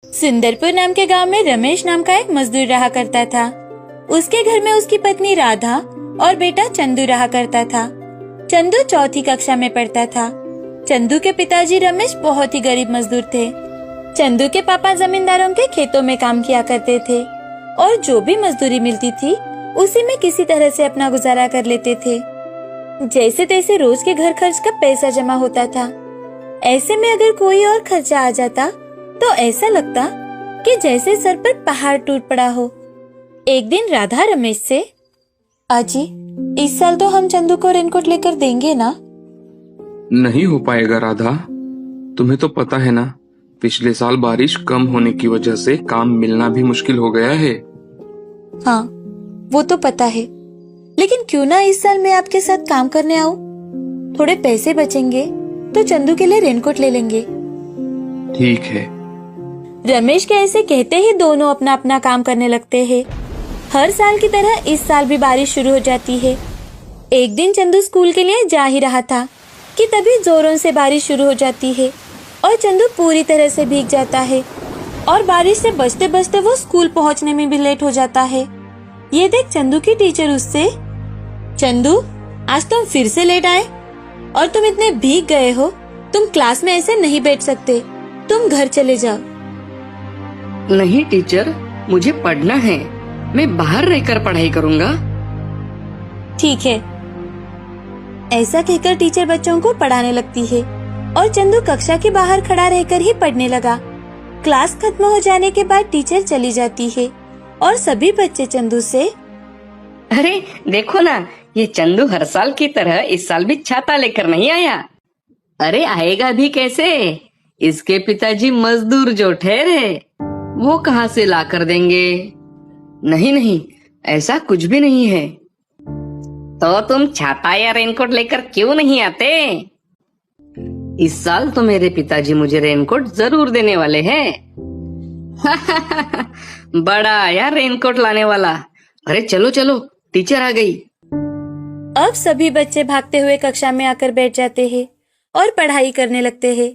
सुंदरपुर नाम के गांव में रमेश नाम का एक मजदूर रहा करता था। उसके घर में उसकी पत्नी राधा और बेटा चंदू रहा करता था। चंदू चौथी कक्षा में पढ़ता था। चंदू के पिताजी रमेश बहुत ही गरीब मजदूर थे। चंदू के पापा जमींदारों के खेतों में काम किया करते थे और जो भी मजदूरी मिलती थी उसी में किसी तरह से अपना गुजारा कर लेते थे। जैसे तैसे रोज के घर खर्च का पैसा जमा होता था। ऐसे में अगर कोई और खर्चा आ जाता तो ऐसा लगता कि जैसे सर पर पहाड़ टूट पड़ा हो। एक दिन राधा रमेश से, आजी, इस साल तो हम चंदू को रेनकोट लेकर देंगे ना? नहीं हो पाएगा राधा, तुम्हें तो पता है ना, पिछले साल बारिश कम होने की वजह से काम मिलना भी मुश्किल हो गया है। हाँ, वो तो पता है, लेकिन क्यों ना इस साल मैं आपके साथ काम करने आऊँ? थोड़े पैसे बचेंगे तो चंदू के लिए रेनकोट ले लेंगे। ठीक है। रमेश के ऐसे कहते ही दोनों अपना अपना काम करने लगते हैं। हर साल की तरह इस साल भी बारिश शुरू हो जाती है। एक दिन चंदू स्कूल के लिए जा ही रहा था कि तभी जोरों से बारिश शुरू हो जाती है और चंदू पूरी तरह से भीग जाता है और बारिश से बचते बचते वो स्कूल पहुंचने में भी लेट हो जाता है। ये देख चंदू की टीचर उससे, चंदू, आज तुम फिर से लेट आए और तुम इतने भीग गए हो, तुम क्लास में ऐसे नहीं बैठ सकते, तुम घर चले जाओ। नहीं टीचर, मुझे पढ़ना है, मैं बाहर रहकर पढ़ाई करूँगा। ठीक है। ऐसा कहकर टीचर बच्चों को पढ़ाने लगती है और चंदू कक्षा के बाहर खड़ा रहकर ही पढ़ने लगा। क्लास खत्म हो जाने के बाद टीचर चली जाती है और सभी बच्चे चंदू से, अरे देखो ना, ये चंदू हर साल की तरह इस साल भी छाता लेकर नहीं आया। अरे आएगा भी कैसे? इसके पिताजी मजदूर जो ठहरे वो कहाँ से ला कर देंगे? नहीं नहीं, ऐसा कुछ भी नहीं है। तो तुम छाता या रेनकोट लेकर क्यों नहीं आते? इस साल तो मेरे पिताजी मुझे रेनकोट जरूर देने वाले हैं। बड़ा आया रेनकोट लाने वाला। अरे चलो चलो, टीचर आ गई। अब सभी बच्चे भागते हुए कक्षा में आकर बैठ जाते हैं और पढ़ाई करने लगते हैं।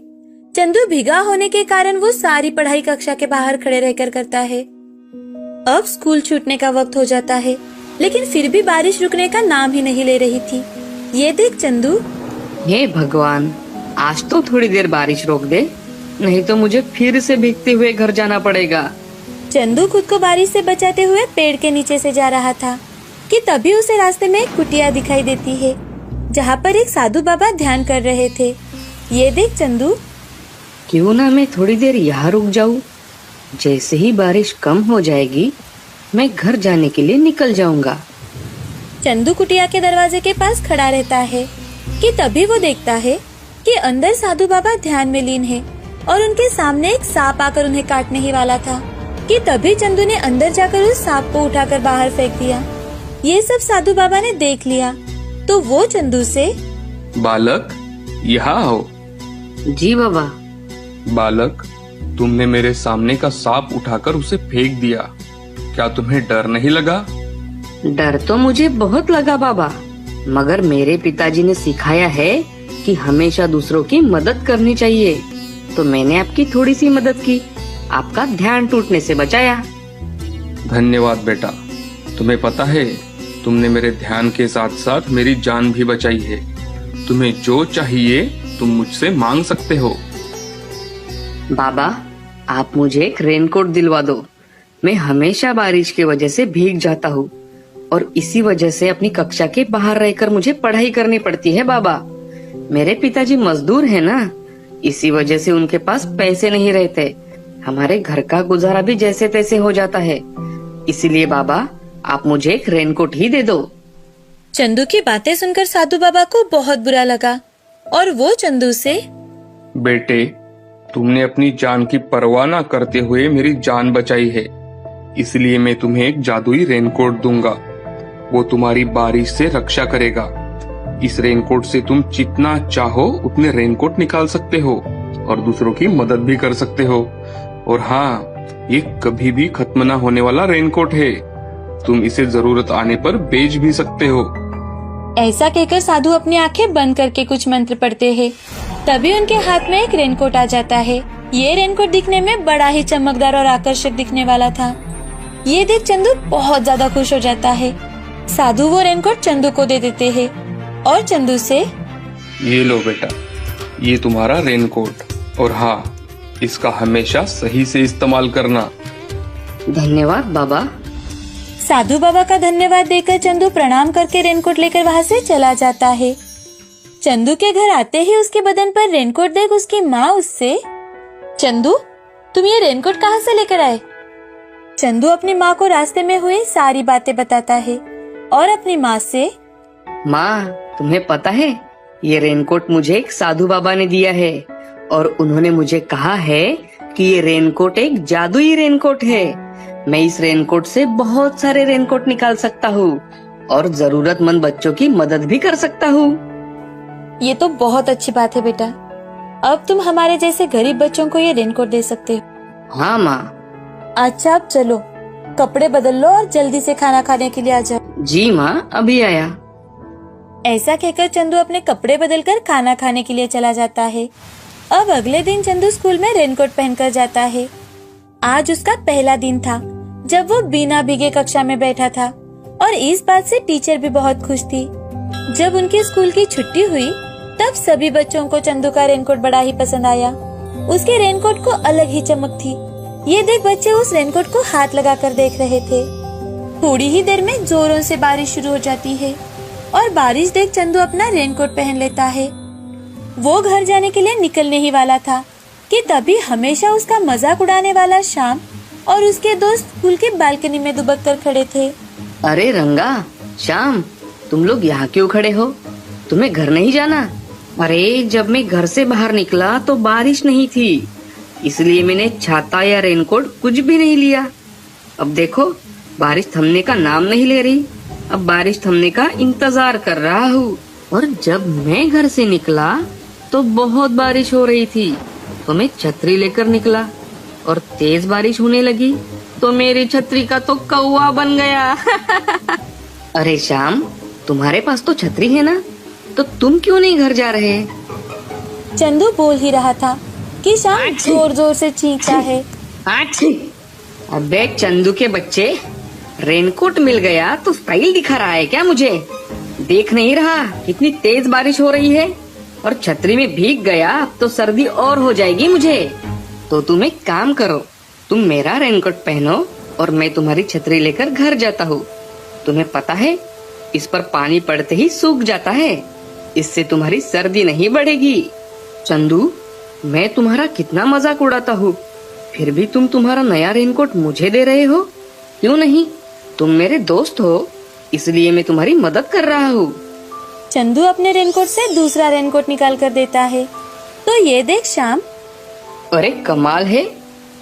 चंदू भीगा होने के कारण वो सारी पढ़ाई कक्षा के बाहर खड़े रहकर करता है। अब स्कूल छूटने का वक्त हो जाता है, लेकिन फिर भी बारिश रुकने का नाम ही नहीं ले रही थी। ये देख चंदू, हे भगवान, आज तो थोड़ी देर बारिश रोक दे, नहीं तो मुझे फिर से भीगते हुए घर जाना पड़ेगा। चंदू खुद को बारिश से बचाते हुए पेड़ के नीचे से जा रहा था कि तभी उसे रास्ते में एक कुटिया दिखाई देती है, जहाँ पर एक साधु बाबा ध्यान कर रहे थे। ये देख चंदू, क्यों ना मैं थोड़ी देर यहाँ रुक जाऊँ। जैसे ही बारिश कम हो जाएगी मैं घर जाने के लिए निकल जाऊंगा। चंदू कुटिया के दरवाजे के पास खड़ा रहता है कि तभी वो देखता है कि अंदर साधु बाबा ध्यान में लीन है और उनके सामने एक सांप आकर उन्हें काटने ही वाला था कि तभी चंदू ने अंदर जाकर उस सांप को उठाकर बाहर फेंक दिया। ये सब साधु बाबा ने देख लिया तो वो चंदू से, बालक, यहाँ आओ। जी बाबा। बालक, तुमने मेरे सामने का सांप उठाकर उसे फेंक दिया, क्या तुम्हें डर नहीं लगा? डर तो मुझे बहुत लगा बाबा, मगर मेरे पिताजी ने सिखाया है कि हमेशा दूसरों की मदद करनी चाहिए, तो मैंने आपकी थोड़ी सी मदद की, आपका ध्यान टूटने से बचाया। धन्यवाद बेटा। तुम्हें पता है, तुमने मेरे ध्यान के साथ साथ मेरी जान भी बचाई है। तुम्हें जो चाहिए तुम मुझसे मांग सकते हो। बाबा, आप मुझे एक रेनकोट दिलवा दो। मैं हमेशा बारिश की वजह से भीग जाता हूँ और इसी वजह से अपनी कक्षा के बाहर रहकर मुझे पढ़ाई करनी पड़ती है। बाबा, मेरे पिताजी मजदूर हैं ना, इसी वजह से उनके पास पैसे नहीं रहते। हमारे घर का गुजारा भी जैसे तैसे हो जाता है, इसीलिए बाबा आप मुझे एक रेनकोट ही दे दो। चंदू की बातें सुनकर साधु बाबा को बहुत बुरा लगा और वो चंदू से, बेटे, तुमने अपनी जान की परवाह न करते हुए मेरी जान बचाई है, इसलिए मैं तुम्हें एक जादुई रेनकोट दूंगा। वो तुम्हारी बारिश से रक्षा करेगा। इस रेनकोट से तुम जितना चाहो उतने रेनकोट निकाल सकते हो और दूसरों की मदद भी कर सकते हो। और हाँ, ये कभी भी खत्म ना होने वाला रेनकोट है, तुम इसे जरूरत आने पर बेच भी सकते हो। ऐसा कहकर साधु अपनी आंखें बंद करके कुछ मंत्र पढ़ते हैं। तभी उनके हाथ में एक रेनकोट आ जाता है ये रेनकोट दिखने में बड़ा ही चमकदार और आकर्षक दिखने वाला था। ये देख चंदू बहुत ज्यादा खुश हो जाता है। साधु वो रेनकोट चंदू को दे देते हैं और चंदू से, ये लो बेटा, ये तुम्हारा रेनकोट, और हाँ, इसका हमेशा सही से इस्तेमाल करना। धन्यवाद बाबा। साधु बाबा का धन्यवाद देकर चंदू प्रणाम करके रेनकोट लेकर वहाँ से चला जाता है। चंदू के घर आते ही उसके बदन पर रेनकोट देख उसकी माँ उससे, चंदू तुम ये रेनकोट कहाँ से लेकर आए? चंदू अपनी माँ को रास्ते में हुई सारी बातें बताता है और अपनी माँ से, माँ तुम्हें पता है, ये रेनकोट मुझे एक साधु बाबा ने दिया है और उन्होंने मुझे कहा है कि ये रेनकोट एक जादुई रेनकोट है। मैं इस रेनकोट से बहुत सारे रेनकोट निकाल सकता हूँ और जरूरतमंद बच्चों की मदद भी कर सकता हूँ। ये तो बहुत अच्छी बात है बेटा। अब तुम हमारे जैसे गरीब बच्चों को ये रेनकोट दे सकते हो। हाँ माँ। अच्छा अब चलो, कपड़े बदल लो और जल्दी से खाना खाने के लिए आ जाओ। जी माँ, अभी आया। ऐसा कहकर चंदू अपने कपड़े बदलकर खाना खाने के लिए चला जाता है। अब अगले दिन चंदू स्कूल में रेनकोट पहनकर जाता है। आज उसका पहला दिन था जब वो बिना भीगे कक्षा में बैठा था और इस बात से टीचर भी बहुत खुश थी। जब उनकी स्कूल की छुट्टी हुई तब सभी बच्चों को चंदू का रेनकोट बड़ा ही पसंद आया। उसके रेनकोट को अलग ही चमक थी। ये देख बच्चे उस रेनकोट को हाथ लगाकर देख रहे थे। थोड़ी ही देर में जोरों से बारिश शुरू हो जाती है और बारिश देख चंदू अपना रेनकोट पहन लेता है। वो घर जाने के लिए निकलने ही वाला था कि तभी हमेशा उसका मजाक उड़ाने वाला श्याम और उसके दोस्त स्कूल की बालकनी में दुबक कर खड़े थे। अरे रंगा, श्याम, तुम लोग यहाँ क्यों खड़े हो? तुम्हें घर नहीं जाना? अरे जब मैं घर से बाहर निकला तो बारिश नहीं थी, इसलिए मैंने छाता या रेनकोट कुछ भी नहीं लिया। अब देखो बारिश थमने का नाम नहीं ले रही। अब बारिश थमने का इंतजार कर रहा हूँ। और जब मैं घर से निकला तो बहुत बारिश हो रही थी, तो मैं छतरी लेकर निकला और तेज बारिश होने लगी तो मेरी छतरी का तो कौवा बन गया। अरे श्याम, तुम्हारे पास तो छतरी है ना, तो तुम क्यों नहीं घर जा रहे? चंदू बोल ही रहा था कि श्याम जोर जोर से चीखता है। अबे चंदू के बच्चे, रेनकोट मिल गया तो स्टाइल दिखा रहा है क्या मुझे? देख नहीं रहा कितनी तेज बारिश हो रही है और छतरी में भीग गया तो सर्दी और हो जाएगी मुझे। तो तुम एक काम करो, तुम मेरा रेनकोट पहनो और मैं तुम्हारी छतरी लेकर घर जाता हूँ। तुम्हें पता है इस पर पानी पड़ते ही सूख जाता है, इससे तुम्हारी सर्दी नहीं बढ़ेगी। चंदू, मैं तुम्हारा कितना मजाक उड़ाता हूँ, फिर भी तुम तुम्हारा नया रेनकोट मुझे दे रहे हो। क्यों नहीं? तुम मेरे दोस्त हो, इसलिए मैं तुम्हारी मदद कर रहा हूँ। चंदू अपने रेनकोट से दूसरा रेनकोट निकाल कर देता है तो ये देख श्याम, अरे कमाल है,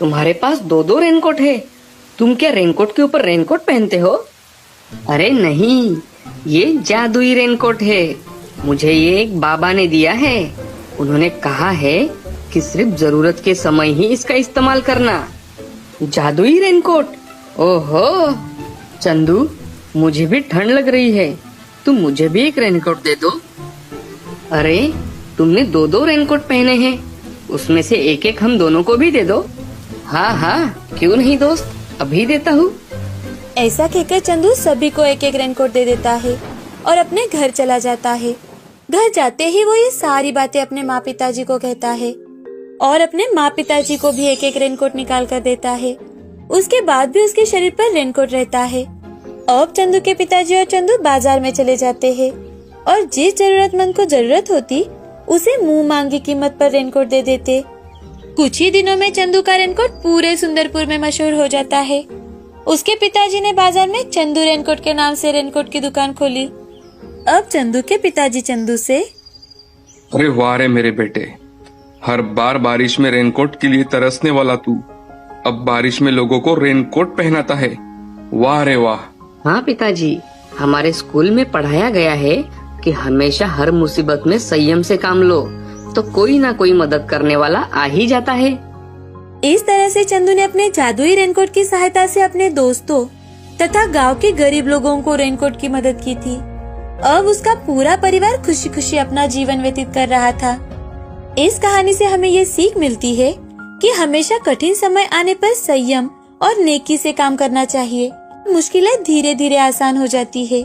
तुम्हारे पास दो दो रेनकोट है। तुम क्या रेनकोट के ऊपर रेनकोट पहनते हो? अरे नहीं, ये जादुई रेनकोट है। मुझे ये एक बाबा ने दिया है। उन्होंने कहा है कि सिर्फ जरूरत के समय ही इसका इस्तेमाल करना। जादुई रेनकोट? ओहो चंदू, मुझे भी ठंड लग रही है, तुम मुझे भी एक रेनकोट दे दो। अरे तुमने दो दो रेनकोट पहने हैं, उसमें से एक एक हम दोनों को भी दे दो। हाँ हाँ, क्यों नहीं दोस्त, अभी देता हूँ। ऐसा कहकर चंदू सभी को एक एक रेनकोट दे देता है और अपने घर चला जाता है। घर जाते ही वो ये सारी बातें अपने माँ पिताजी को कहता है और अपने माँ पिताजी को भी एक एक रेनकोट निकाल कर देता है। उसके बाद भी उसके शरीर पर रेनकोट रहता है। अब चंदू के पिताजी और चंदू बाजार में चले जाते हैं और जिस जरूरतमंद को जरूरत होती उसे मुंह मांगी कीमत पर रेनकोट दे देते। कुछ ही दिनों में चंदू का रेनकोट पूरे सुंदरपुर में मशहूर हो जाता है। उसके पिताजी ने बाजार में चंदू रेनकोट के नाम से रेनकोट की दुकान खोली। अब चंदू के पिताजी चंदू से, अरे वाह रे मेरे बेटे, हर बार बारिश में रेनकोट के लिए तरसने वाला तू अब बारिश में लोगों को रेनकोट पहनाता है। वाह रे वाह। हाँ पिताजी, हमारे स्कूल में पढ़ाया गया है कि हमेशा हर मुसीबत में संयम से काम लो तो कोई ना कोई मदद करने वाला आ ही जाता है। इस तरह से चंदू ने अपने जादुई रेनकोट की सहायता से अपने दोस्तों तथा गांव के गरीब लोगों को रेनकोट की मदद की थी। अब उसका पूरा परिवार खुशी खुशी अपना जीवन व्यतीत कर रहा था। इस कहानी से हमें ये सीख मिलती है कि हमेशा कठिन समय आने पर संयम और नेकी से काम करना चाहिए। मुश्किलें धीरे धीरे आसान हो जाती है।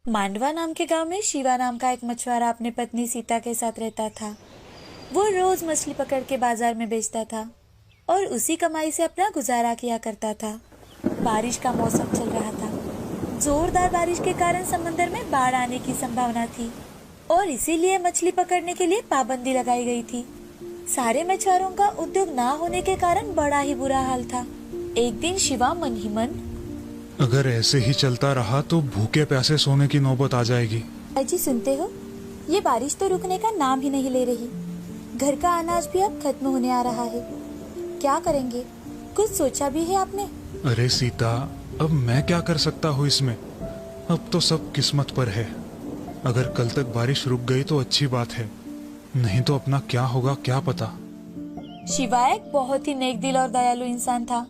मांडवा नाम के गांव में शिवा नाम का एक मछुआरा अपनी पत्नी सीता के साथ रहता था। वो रोज मछली पकड़ के बाजार में बेचता था और उसी कमाई से अपना गुजारा किया करता था। बारिश का मौसम चल रहा था। जोरदार बारिश के कारण समंदर में बाढ़ आने की संभावना थी और इसीलिए मछली पकड़ने के लिए पाबंदी लगाई गई थी। सारे मछुआरों का उद्योग ना होने के कारण बड़ा ही बुरा हाल था। एक दिन शिवा मन ही मन, अगर ऐसे ही चलता रहा तो भूखे प्यासे सोने की नौबत आ जाएगी। जी सुनते हो, ये बारिश तो रुकने का नाम ही नहीं ले रही। घर का अनाज भी अब खत्म होने आ रहा है। क्या करेंगे? कुछ सोचा भी है आपने? अरे सीता, अब मैं क्या कर सकता हूँ इसमें? अब तो सब किस्मत पर है। अगर कल तक बारिश रुक गई तो अच्छी बात है, नहीं तो अपना क्या होगा क्या पता। शिवा एक बहुत ही नेक दिल और दयालु इंसान था।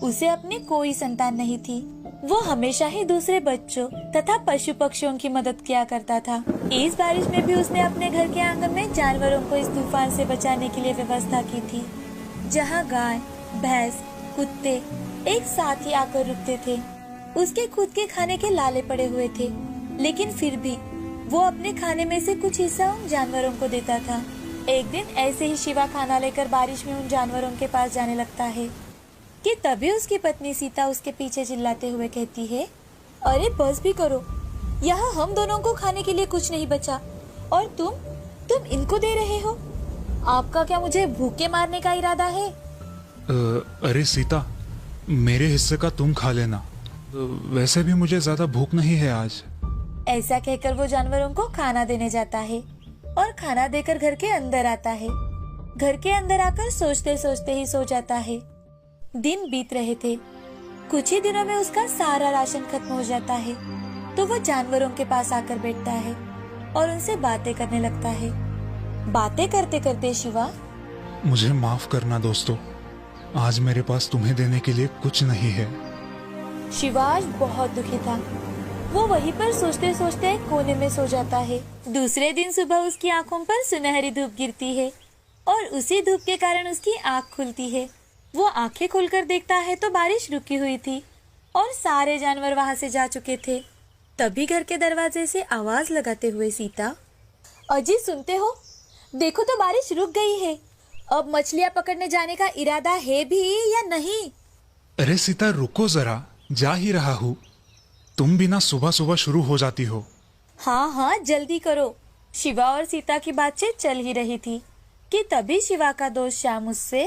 उसे अपनी कोई संतान नहीं थी। वो हमेशा ही दूसरे बच्चों तथा पशु पक्षियों की मदद किया करता था। इस बारिश में भी उसने अपने घर के आंगन में जानवरों को इस तूफान से बचाने के लिए व्यवस्था की थी। जहाँ गाय, भैंस, कुत्ते एक साथ ही आकर रुकते थे। उसके खुद के खाने के लाले पड़े हुए थे, लेकिन फिर भी वो अपने खाने में से कुछ हिस्सा उन जानवरों को देता था। एक दिन ऐसे ही शिवा खाना लेकर बारिश में उन जानवरों के पास जाने लगता है कि तभी उसकी पत्नी सीता उसके पीछे चिल्लाते हुए कहती है, अरे बस भी करो, यहाँ हम दोनों को खाने के लिए कुछ नहीं बचा और तुम इनको दे रहे हो। आपका क्या मुझे भूखे मारने का इरादा है? अरे सीता, मेरे हिस्से का तुम खा लेना। वैसे भी मुझे ज्यादा भूख नहीं है आज। ऐसा कहकर वो जानवरों को खाना देने जाता है और खाना देकर घर के अंदर आता है। घर के अंदर आकर सोचते सोचते ही सो जाता है। दिन बीत रहे थे। कुछ ही दिनों में उसका सारा राशन खत्म हो जाता है। तो वो जानवरों के पास आकर बैठता है और उनसे बातें करने लगता है। बातें करते करते शिवा, मुझे माफ करना दोस्तों, आज मेरे पास तुम्हें देने के लिए कुछ नहीं है। शिवा आज बहुत दुखी था। वो वहीं पर सोचते सोचते एक कोने में सो जाता है। दूसरे दिन सुबह उसकी आंखों पर सुनहरी धूप गिरती है और उसी धूप के कारण उसकी आंख खुलती है। वो आंखें खोलकर देखता है तो बारिश रुकी हुई थी और सारे जानवर वहां से जा चुके थे। तभी घर के दरवाजे से आवाज लगाते हुए सीता, अजी सुनते हो, देखो तो बारिश रुक गई है। अब मछलियां पकड़ने जाने का इरादा है भी या नहीं? अरे सीता रुको जरा, जा ही रहा हूँ। तुम भी ना सुबह सुबह शुरू हो जाती हो। हाँ हाँ जल्दी करो। शिवा और सीता की बातचीत चल ही रही थी कि तभी शिवा का दोस्त श्याम उससे,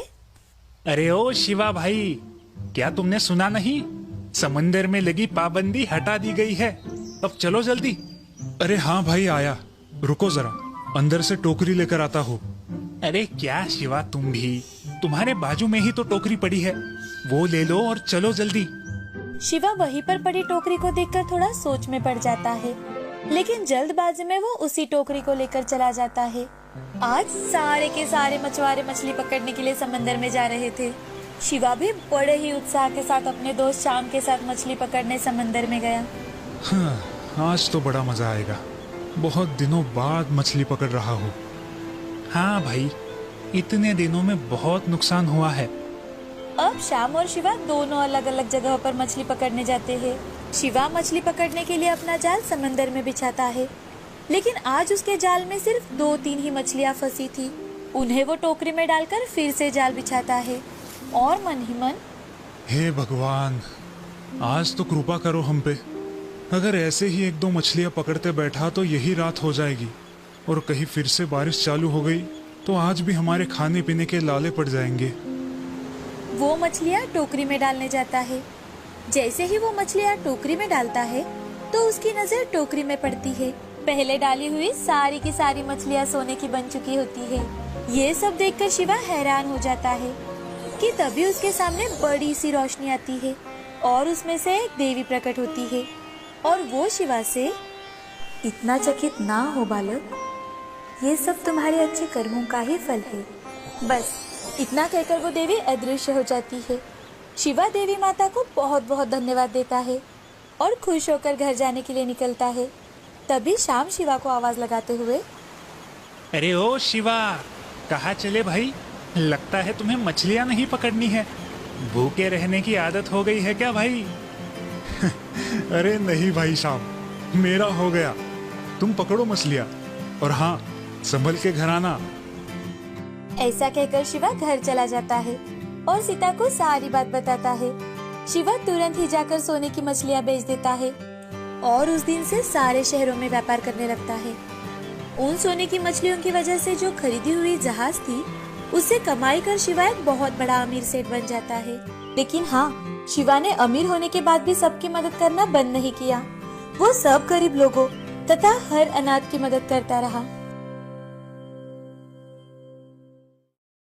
अरे ओ शिवा भाई, क्या तुमने सुना नहीं? समंदर में लगी पाबंदी हटा दी गई है, अब चलो जल्दी। अरे हाँ भाई आया, रुको जरा, अंदर से टोकरी लेकर आता हूँ। अरे क्या शिवा तुम भी, तुम्हारे बाजू में ही तो टोकरी पड़ी है, वो ले लो और चलो जल्दी। शिवा वहीं पर पड़ी टोकरी को देखकर थोड़ा सोच में पड़ जाता है, लेकिन जल्दबाजी में वो उसी टोकरी को लेकर चला जाता है। आज सारे के सारे मछुआरे मछली पकड़ने के लिए समंदर में जा रहे थे। शिवा भी बड़े ही उत्साह के साथ अपने दोस्त श्याम के साथ मछली पकड़ने समंदर में गया। हाँ, आज तो बड़ा मजा आएगा। बहुत दिनों बाद मछली पकड़ रहा हूँ। हाँ भाई, इतने दिनों में बहुत नुकसान हुआ है। अब श्याम और शिवा दोनों अलग अलग जगहों पर मछली पकड़ने जाते हैं। शिवा मछली पकड़ने के लिए अपना जाल समंदर में बिछाता है, लेकिन आज उसके जाल में सिर्फ 2-3 ही मछलियाँ फंसी थी। उन्हें वो टोकरी में डालकर फिर से जाल बिछाता है और मन ही मन, हे भगवान, आज तो कृपा करो हम पे। अगर ऐसे ही 1-2 मछलियाँ पकड़ते बैठा तो यही रात हो जाएगी, और कहीं फिर से बारिश चालू हो गई तो आज भी हमारे खाने पीने के लाले पड़ जाएंगे। वो मछलियाँ टोकरी में डालने जाता है। जैसे ही वो मछलियाँ टोकरी में डालता है तो उसकी नजर टोकरी में पड़ती है। पहले डाली हुई सारी की सारी मछलियाँ सोने की बन चुकी होती है। ये सब देखकर शिवा हैरान हो जाता है कि तभी उसके सामने बड़ी सी रोशनी आती है और उसमें से एक देवी प्रकट होती है और वो शिवा से, इतना चकित ना हो बालक, ये सब तुम्हारे अच्छे कर्मों का ही फल है। बस इतना कहकर वो देवी अदृश्य हो जाती है। शिवा देवी माता को बहुत बहुत धन्यवाद देता है और खुश होकर घर जाने के लिए निकलता है। तभी श्याम शिवा को आवाज लगाते हुए, अरे ओ शिवा, कहाँ चले भाई? लगता है तुम्हें मछलियां नहीं पकड़नी है, भूखे रहने की आदत हो गई है क्या भाई? अरे नहीं भाई साहब, मेरा हो गया। तुम पकड़ो मछलियां, और हाँ, संभल के घर आना। ऐसा कहकर शिवा घर चला जाता है और सीता को सारी बात बताता है। शिवा तुरंत ही जाकर सोने की मछलियां बेच देता है और उस दिन से सारे शहरों में व्यापार करने लगता है। उन सोने की मछलियों की वजह से जो खरीदी हुई जहाज थी, उससे कमाई कर शिवा एक बहुत बड़ा अमीर सेठ बन जाता है। लेकिन हाँ, शिवा ने अमीर होने के बाद भी सबकी मदद करना बंद नहीं किया। वो सब गरीब लोगों तथा हर अनाथ की मदद करता रहा।